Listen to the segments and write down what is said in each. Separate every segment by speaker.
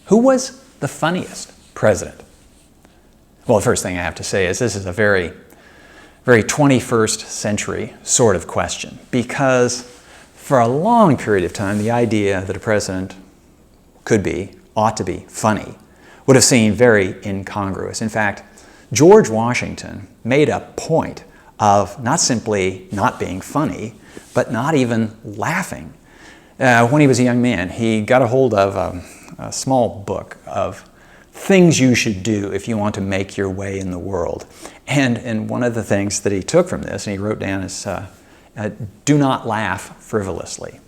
Speaker 1: Who was the funniest president? Well, the first thing I have to say is this is a very 21st century sort of question, because for a long period of time, the idea that a president ought to be funny would have seemed very incongruous. In fact, George Washington made a point of not simply not being funny, but not even laughing. When he was a young man, he got a hold of a small book of things you should do if you want to make your way in the world. And one of the things that he took from this, and he wrote down, is do not laugh frivolously,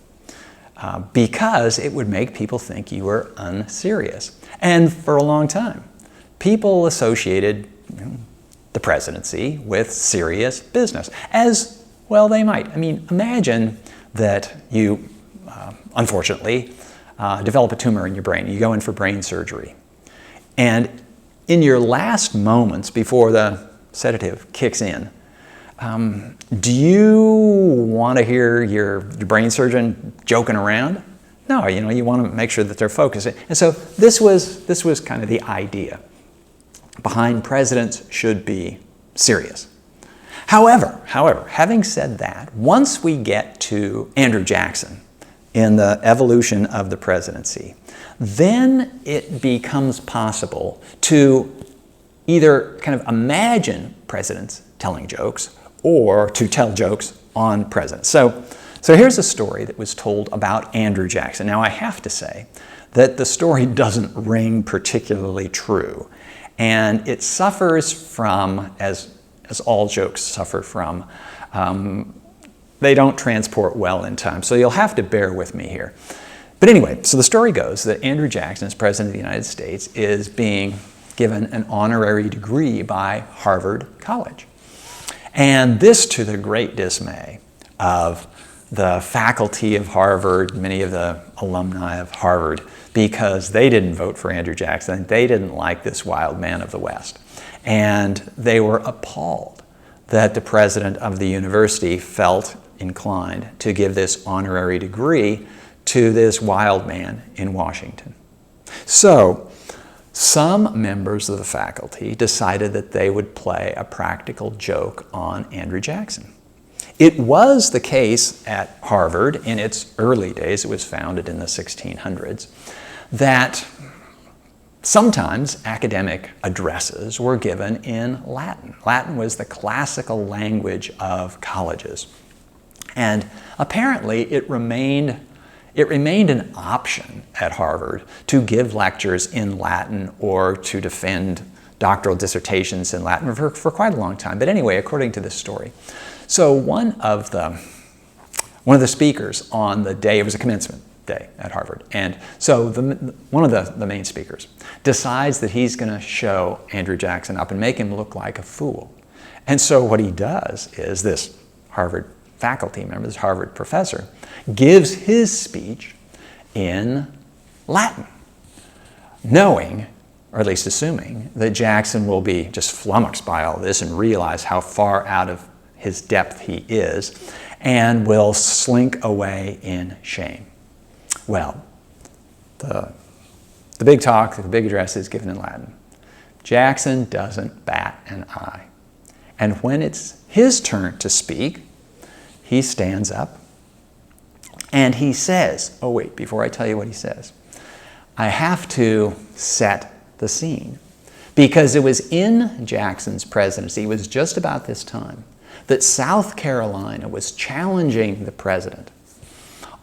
Speaker 1: because it would make people think you were unserious. And for a long time, people associated the presidency with serious business, as well they might. I mean, imagine that you, unfortunately, develop a tumor in your brain. You go in for brain surgery. And in your last moments before the sedative kicks in, do you want to hear your brain surgeon joking around? No, you want to make sure that they're focused. And so this was kind of the idea behind presidents should be serious. However, having said that, once we get to Andrew Jackson in the evolution of the presidency, then it becomes possible to either kind of imagine presidents telling jokes or to tell jokes on presidents. So here's a story that was told about Andrew Jackson. Now, I have to say that the story doesn't ring particularly true, and it suffers from, as all jokes suffer from, they don't transport well in time. So you'll have to bear with me here. But anyway, so the story goes that Andrew Jackson, as President of the United States, is being given an honorary degree by Harvard College. And this to the great dismay of the faculty of Harvard, many of the alumni of Harvard, because they didn't vote for Andrew Jackson. They didn't like this wild man of the West. And they were appalled that the president of the university felt inclined to give this honorary degree to this wild man in Washington. So some members of the faculty decided that they would play a practical joke on Andrew Jackson. It was the case at Harvard in its early days, it was founded in the 1600s, that sometimes academic addresses were given in Latin. Latin was the classical language of colleges. And apparently it remained an option at Harvard to give lectures in Latin or to defend doctoral dissertations in Latin for quite a long time. But anyway, according to this story, so one of the speakers on the day, it was a commencement day at Harvard, and so one of the main speakers decides that he's going to show Andrew Jackson up and make him look like a fool. And so what he does is this Harvard faculty member, this Harvard professor, gives his speech in Latin, knowing, or at least assuming, that Jackson will be just flummoxed by all this and realize how far out of his depth he is, and will slink away in shame. Well, the big talk, the big address is given in Latin. Jackson doesn't bat an eye. And when it's his turn to speak, he stands up and he says, oh wait, before I tell you what he says, I have to set the scene. Because it was in Jackson's presidency, it was just about this time, that South Carolina was challenging the president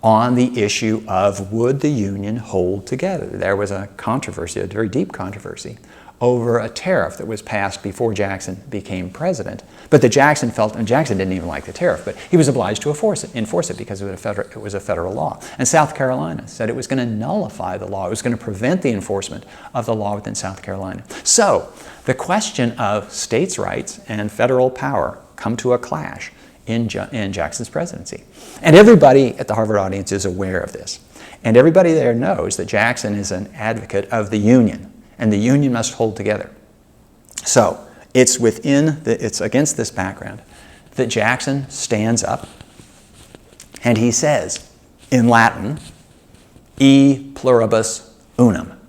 Speaker 1: on the issue of would the Union hold together. There was a controversy, a very deep controversy, over a tariff that was passed before Jackson became president, but that Jackson felt, and Jackson didn't even like the tariff, but he was obliged to enforce it because it was a federal law. And South Carolina said it was going to nullify the law. It was going to prevent the enforcement of the law within South Carolina. So the question of states' rights and federal power come to a clash in Jackson's presidency. And everybody at the Harvard audience is aware of this. And everybody there knows that Jackson is an advocate of the Union, and the Union must hold together. So it's against this background that Jackson stands up and he says in Latin, e pluribus unum.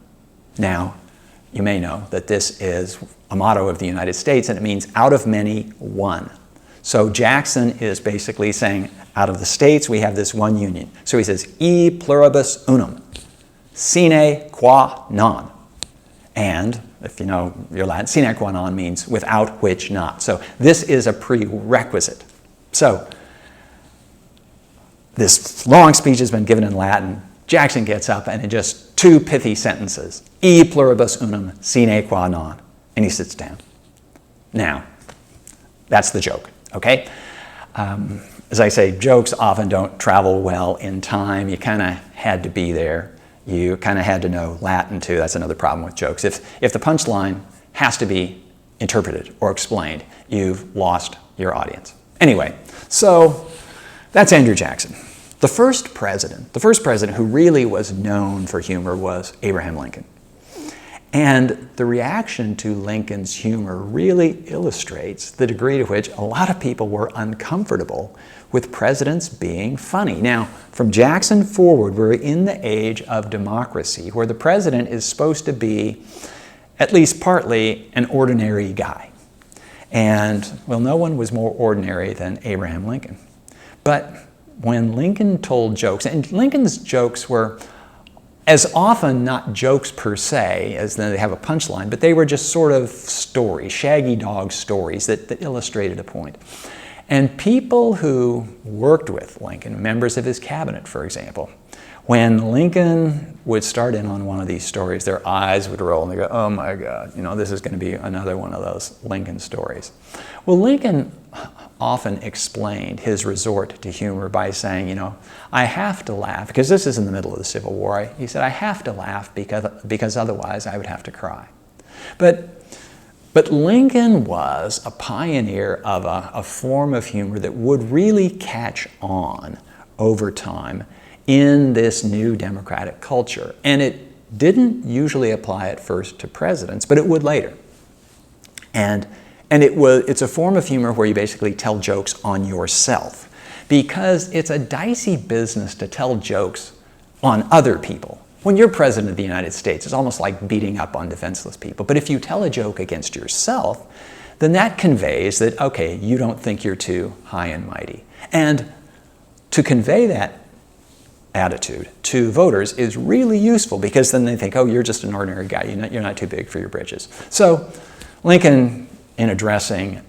Speaker 1: Now, you may know that this is a motto of the United States, and it means out of many, one. So Jackson is basically saying, out of the states, we have this one union. So he says, e pluribus unum, sine qua non. And, if you know your Latin, sine qua non means without which not. So this is a prerequisite. So this long speech has been given in Latin. Jackson gets up and in just 2 pithy sentences, e pluribus unum, sine qua non, and he sits down. Now, that's the joke, okay? As I say, jokes often don't travel well in time. You kind of had to be there. You kind of had to know Latin too. That's another problem with jokes. If the punchline has to be interpreted or explained, you've lost your audience. Anyway, so that's Andrew Jackson. The first president who really was known for humor was Abraham Lincoln. And the reaction to Lincoln's humor really illustrates the degree to which a lot of people were uncomfortable with presidents being funny. Now, from Jackson forward, we're in the age of democracy, where the president is supposed to be, at least partly, an ordinary guy. And, well, no one was more ordinary than Abraham Lincoln. But when Lincoln told jokes, and Lincoln's jokes were as often not jokes per se, as they have a punchline, but they were just sort of stories, shaggy dog stories that illustrated a point. And people who worked with Lincoln, members of his cabinet, for example, when Lincoln would start in on one of these stories, their eyes would roll and they go, oh my God, this is going to be another one of those Lincoln stories. Well, Lincoln often explained his resort to humor by saying, I have to laugh, because this is in the middle of the Civil War. He said, I have to laugh because otherwise I would have to cry. But Lincoln was a pioneer of a form of humor that would really catch on over time in this new democratic culture. And it didn't usually apply at first to presidents, but it would later. And it's a form of humor where you basically tell jokes on yourself, because it's a dicey business to tell jokes on other people. When you're president of the United States, it's almost like beating up on defenseless people. But if you tell a joke against yourself, then that conveys that, okay, you don't think you're too high and mighty. And to convey that attitude to voters is really useful, because then they think, oh, you're just an ordinary guy. You're not too big for your britches. So Lincoln, in addressing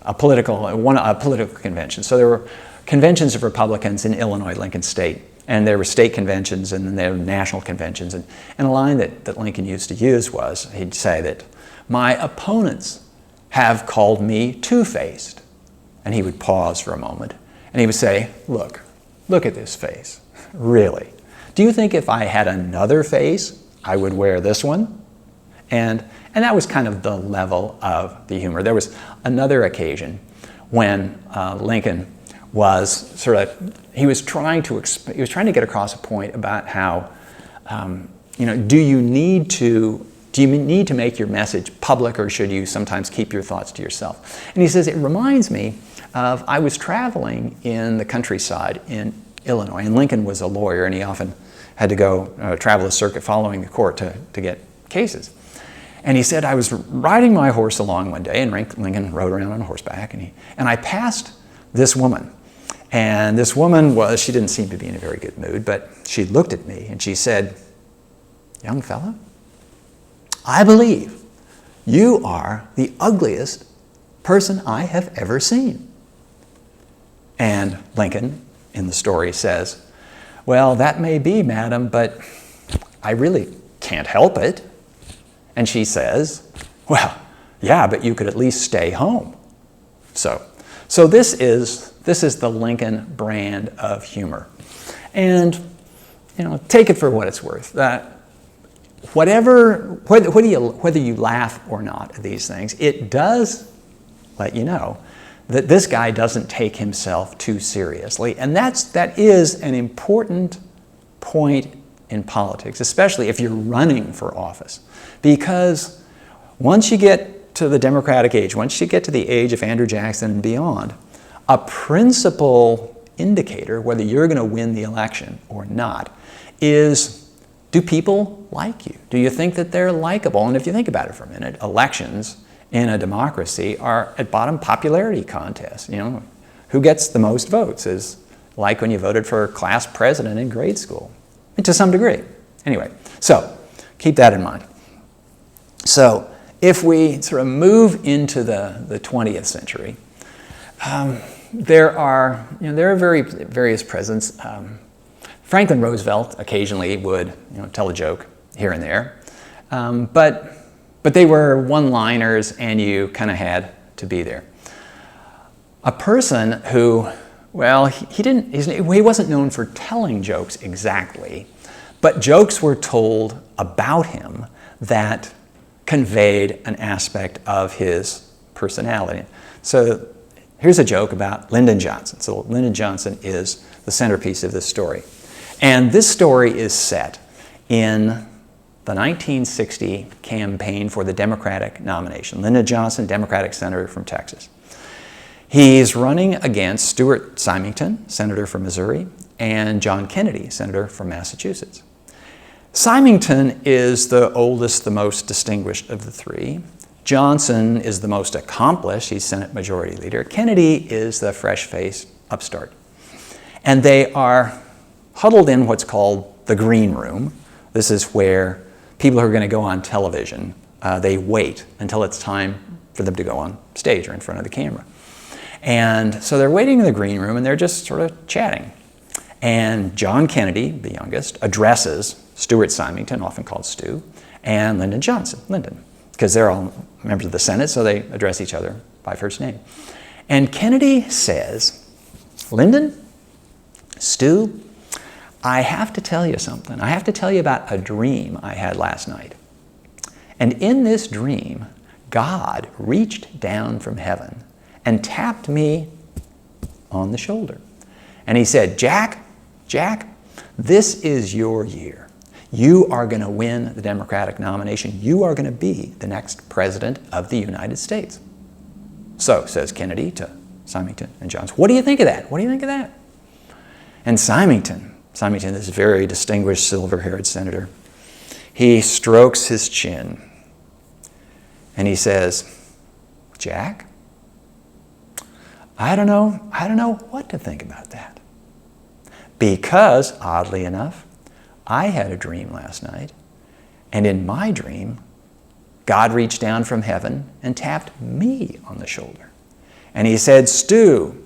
Speaker 1: a political convention. So there were conventions of Republicans in Illinois, Lincoln State, and there were state conventions, and then there were national conventions. And a line that Lincoln used to use was, he'd say that, my opponents have called me two-faced. And he would pause for a moment, and he would say, look at this face, really. Do you think if I had another face, I would wear this one? And that was kind of the level of the humor. There was another occasion when Lincoln was he was trying to get across a point about how, do you need to make your message public, or should you sometimes keep your thoughts to yourself? And he says, it reminds me of, I was traveling in the countryside in Illinois, and Lincoln was a lawyer, and he often had to go travel the circuit following the court to get cases. And he said, I was riding my horse along one day, and Lincoln rode around on horseback, and I passed this woman. And this woman she didn't seem to be in a very good mood, but she looked at me and she said, young fellow, I believe you are the ugliest person I have ever seen. And Lincoln, in the story, says, well, that may be, madam, but I really can't help it. And she says, well, yeah, but you could at least stay home. So this is the Lincoln brand of humor. And, take it for what it's worth. Whether you laugh or not at these things, it does let you know that this guy doesn't take himself too seriously. And that is an important point in politics, especially if you're running for office. Because once you get to the Democratic age, once you get to the age of Andrew Jackson and beyond, a principal indicator whether you're going to win the election or not is Do people like you? Do you think that they're likable? And if you think about it for a minute, elections in a democracy are at bottom popularity contests. Who gets the most votes is like when you voted for class president in grade school, to some degree. Anyway, so keep that in mind. So if we sort of move into the 20th century, there are various presidents. Franklin Roosevelt occasionally would tell a joke here and there, but they were one-liners, and you kind of had to be there. A person who, well, he wasn't known for telling jokes exactly, but jokes were told about him that conveyed an aspect of his personality. So here's a joke about Lyndon Johnson. So Lyndon Johnson is the centerpiece of this story. And this story is set in the 1960 campaign for the Democratic nomination. Lyndon Johnson, Democratic senator from Texas. He's running against Stuart Symington, senator from Missouri, and John Kennedy, senator from Massachusetts. Symington is the oldest, the most distinguished of the three. Johnson is the most accomplished. He's Senate Majority Leader. Kennedy is the fresh-faced upstart. And they are huddled in what's called the green room. This is where people who are going to go on television, they wait until it's time for them to go on stage or in front of the camera. And so they're waiting in the green room, and they're just sort of chatting. And John Kennedy, the youngest, addresses Stuart Symington, often called Stu, and Lyndon Johnson, Lyndon, because they're all members of the Senate, so they address each other by first name. And Kennedy says, "Lyndon, Stu, I have to tell you something. I have to tell you about a dream I had last night. And in this dream, God reached down from heaven and tapped me on the shoulder. And he said, Jack, this is your year. You are going to win the Democratic nomination. You are going to be the next president of the United States." So, says Kennedy to Symington and Johnson, "What do you think of that? What do you think of that?" And Symington, this very distinguished silver-haired senator, he strokes his chin and he says, "Jack, I don't know what to think about that. Because, oddly enough, I had a dream last night, and in my dream, God reached down from heaven and tapped me on the shoulder. And he said, Stu,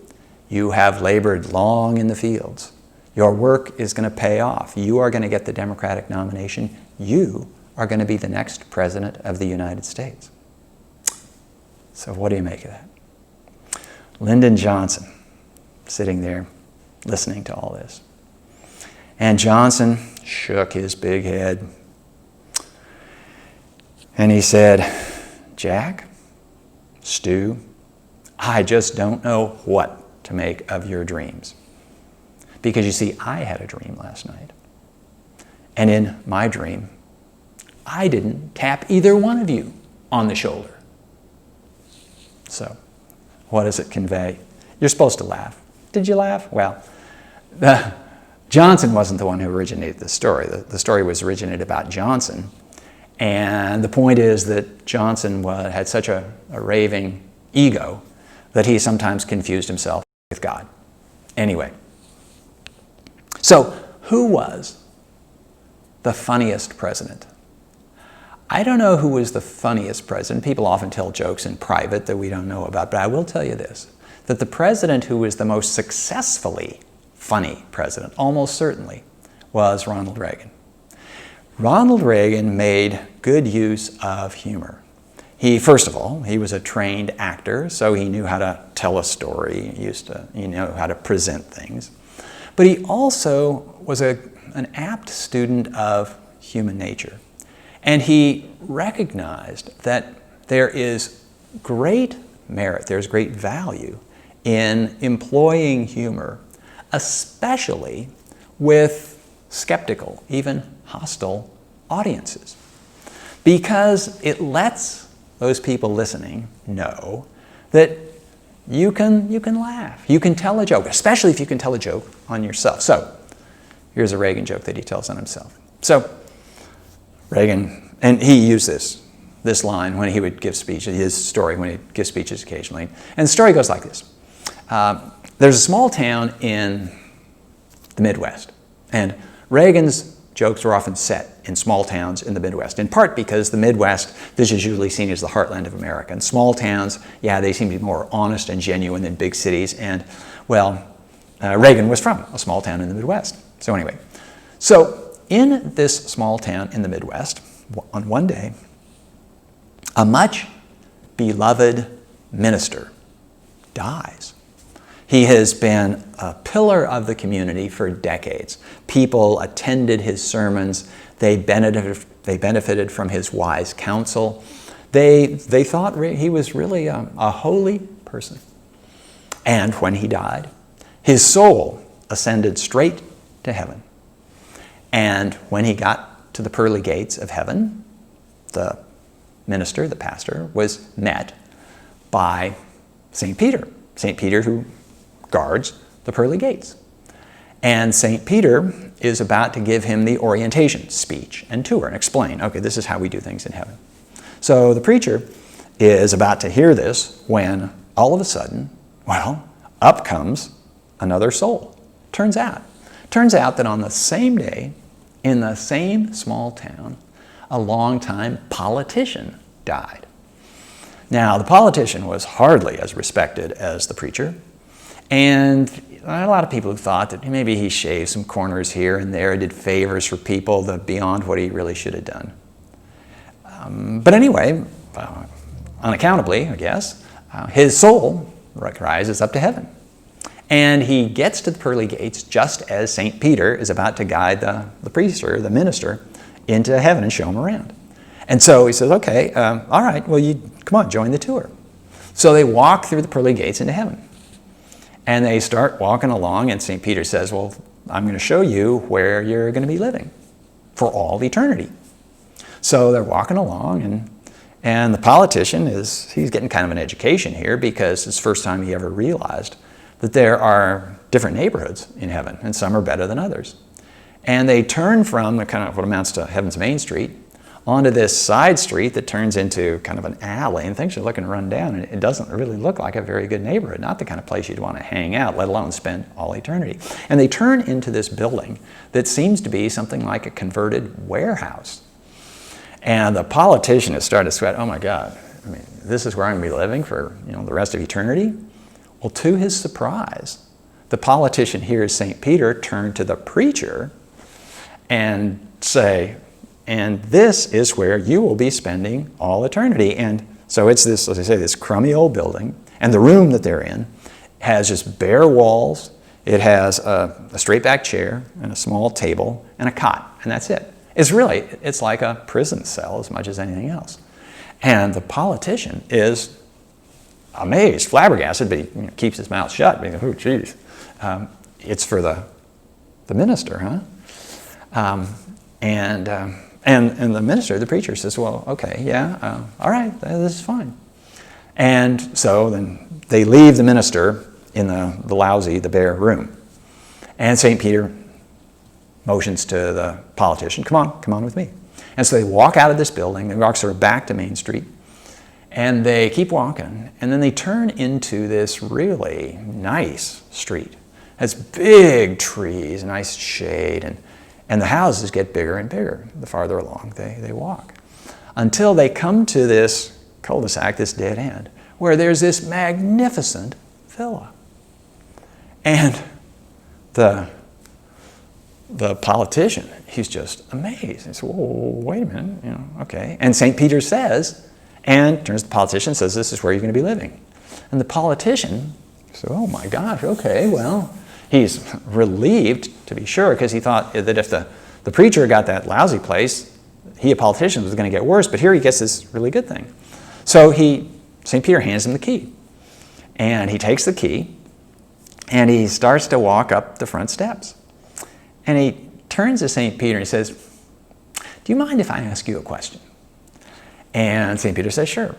Speaker 1: you have labored long in the fields. Your work is going to pay off. You are going to get the Democratic nomination. You are going to be the next president of the United States." So what do you make of that? Lyndon Johnson, sitting there, listening to all this. And Johnson shook his big head. And he said, "Jack, Stu, I just don't know what to make of your dreams. Because you see, I had a dream last night. And in my dream, I didn't tap either one of you on the shoulder." So, what does it convey? You're supposed to laugh. Did you laugh? Well, Johnson wasn't the one who originated the story. The story was originated about Johnson. And the point is that Johnson had such a raving ego that he sometimes confused himself with God. Anyway, so who was the funniest president? I don't know who was the funniest president. People often tell jokes in private that we don't know about, but I will tell you this, that the president who was the most successfully funny president, almost certainly, was Ronald Reagan. Ronald Reagan made good use of humor. First of all, he was a trained actor, so he knew how to tell a story, he knew how to present things. But he also was an apt student of human nature. And he recognized that there is great merit, there's great value in employing humor, especially with skeptical, even hostile audiences, because it lets those people listening know that you can laugh, you can tell a joke, especially if you can tell a joke on yourself. So here's a Reagan joke that he tells on himself. So Reagan, and he used this line when he would give speeches, his story when he'd give speeches occasionally. And the story goes like this. There's a small town in the Midwest, and Reagan's jokes were often set in small towns in the Midwest, in part because the Midwest, this is usually seen as the heartland of America. And small towns, yeah, they seem to be more honest and genuine than big cities. And, well, Reagan was from a small town in the Midwest. So anyway, so in this small town in the Midwest, on one day, a much beloved minister dies. He has been a pillar of the community for decades. People attended his sermons. They benefited from his wise counsel. They thought he was really a holy person. And when he died, his soul ascended straight to heaven. And when he got to the pearly gates of heaven, the minister, the pastor, was met by St. Peter. St. Peter, who guards the pearly gates. And St. Peter is about to give him the orientation speech and tour and explain, okay, this is how we do things in heaven. So the preacher is about to hear this when all of a sudden, well, up comes another soul. Turns out that on the same day, in the same small town, a longtime politician died. Now, the politician was hardly as respected as the preacher, and a lot of people who thought that maybe he shaved some corners here and there, did favors for people beyond what he really should have done. But anyway, unaccountably, I guess, his soul rises up to heaven. And he gets to the pearly gates just as St. Peter is about to guide the priest or the minister into heaven and show him around. And so he says, okay, all right, well, come on, join the tour. So they walk through the pearly gates into heaven. And they start walking along, and St. Peter says, well, I'm going to show you where you're going to be living for all eternity. So they're walking along, and the politician he's getting kind of an education here because it's the first time he ever realized that there are different neighborhoods in heaven, and some are better than others. And they turn from kind of what amounts to Heaven's Main Street onto this side street that turns into kind of an alley, and things are looking run down, and it doesn't really look like a very good neighborhood, not the kind of place you'd want to hang out, let alone spend all eternity. And they turn into this building that seems to be something like a converted warehouse. And the politician is starting to sweat, oh my God, I mean, this is where I'm going to be living for the rest of eternity? Well, to his surprise, the politician hears St. Peter turn to the preacher and say, and this is where you will be spending all eternity. And so it's this, as I say, this crummy old building, and the room that they're in has just bare walls. It has a straight back chair and a small table and a cot, and that's it. It's like a prison cell as much as anything else. And the politician is amazed, flabbergasted, but he keeps his mouth shut. Because, oh, geez, it's for the minister, huh? And the minister, the preacher, says, well, okay, yeah, all right, this is fine. And so then they leave the minister in the bare room. And St. Peter motions to the politician, come on with me. And so they walk out of this building, they walk sort of back to Main Street, and they keep walking, and then they turn into this really nice street. It has big trees, nice shade, and the houses get bigger and bigger the farther along they walk. Until they come to this cul-de-sac, this dead end, where there's this magnificent villa. And the politician, he's just amazed. He says, whoa, wait a minute, okay. And St. Peter says, and turns to the politician and says, this is where you're going to be living. And the politician says, oh my gosh, okay, well, he's relieved, to be sure, because he thought that if the preacher got that lousy place, he, a politician, was going to get worse, but here he gets this really good thing. So St. Peter hands him the key. And he takes the key, and he starts to walk up the front steps. And he turns to St. Peter and he says, do you mind if I ask you a question? And St. Peter says, sure.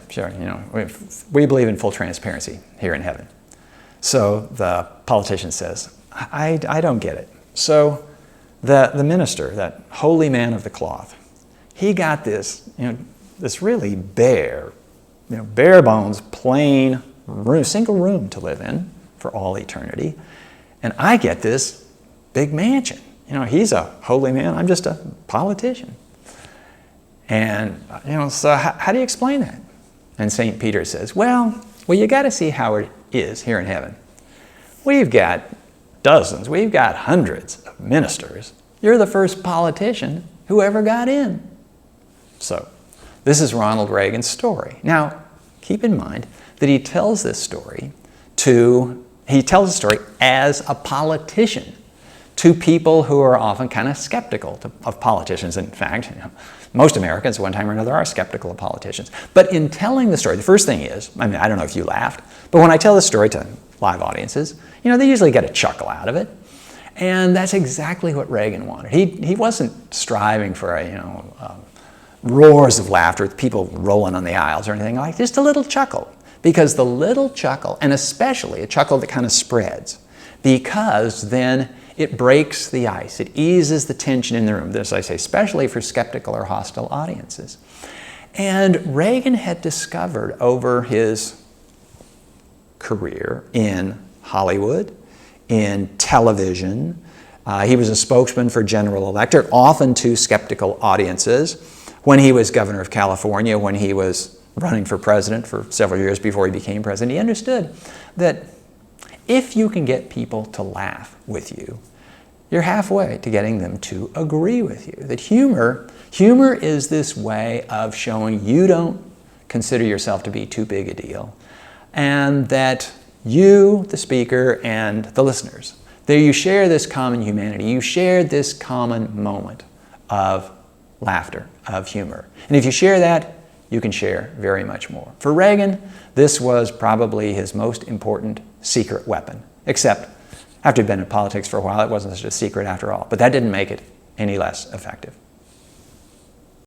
Speaker 1: We believe in full transparency here in heaven. So the politician says, I don't get it. So the minister, that holy man of the cloth, he got this, this really bare bones, plain room, single room to live in for all eternity. And I get this big mansion. He's a holy man. I'm just a politician. And, so how do you explain that? And St. Peter says, well, you got to see how it is here in heaven. We've got dozens, we've got hundreds of ministers. You're the first politician who ever got in. So, this is Ronald Reagan's story. Now, keep in mind that he tells this story as a politician to people who are often kind of skeptical of politicians. In fact, most Americans at one time or another are skeptical of politicians. But in telling the story, the first thing is, I don't know if you laughed, but when I tell the story to live audiences, they usually get a chuckle out of it. And that's exactly what Reagan wanted. He wasn't striving for roars of laughter with people rolling on the aisles or anything like that, just a little chuckle. Because the little chuckle, and especially a chuckle that kind of spreads, because then it breaks the ice. It eases the tension in the room, as I say, especially for skeptical or hostile audiences. And Reagan had discovered over his career in Hollywood, in television, he was a spokesman for General Electric, often to skeptical audiences. When he was governor of California, when he was running for president for several years before he became president, he understood that if you can get people to laugh with you, you're halfway to getting them to agree with you. That humor is this way of showing you don't consider yourself to be too big a deal, and that you, the speaker, and the listeners, that you share this common humanity. You share this common moment of laughter, of humor. And if you share that, you can share very much more. For Reagan, this was probably his most important secret weapon, except after he'd been in politics for a while, it wasn't such a secret after all. But that didn't make it any less effective.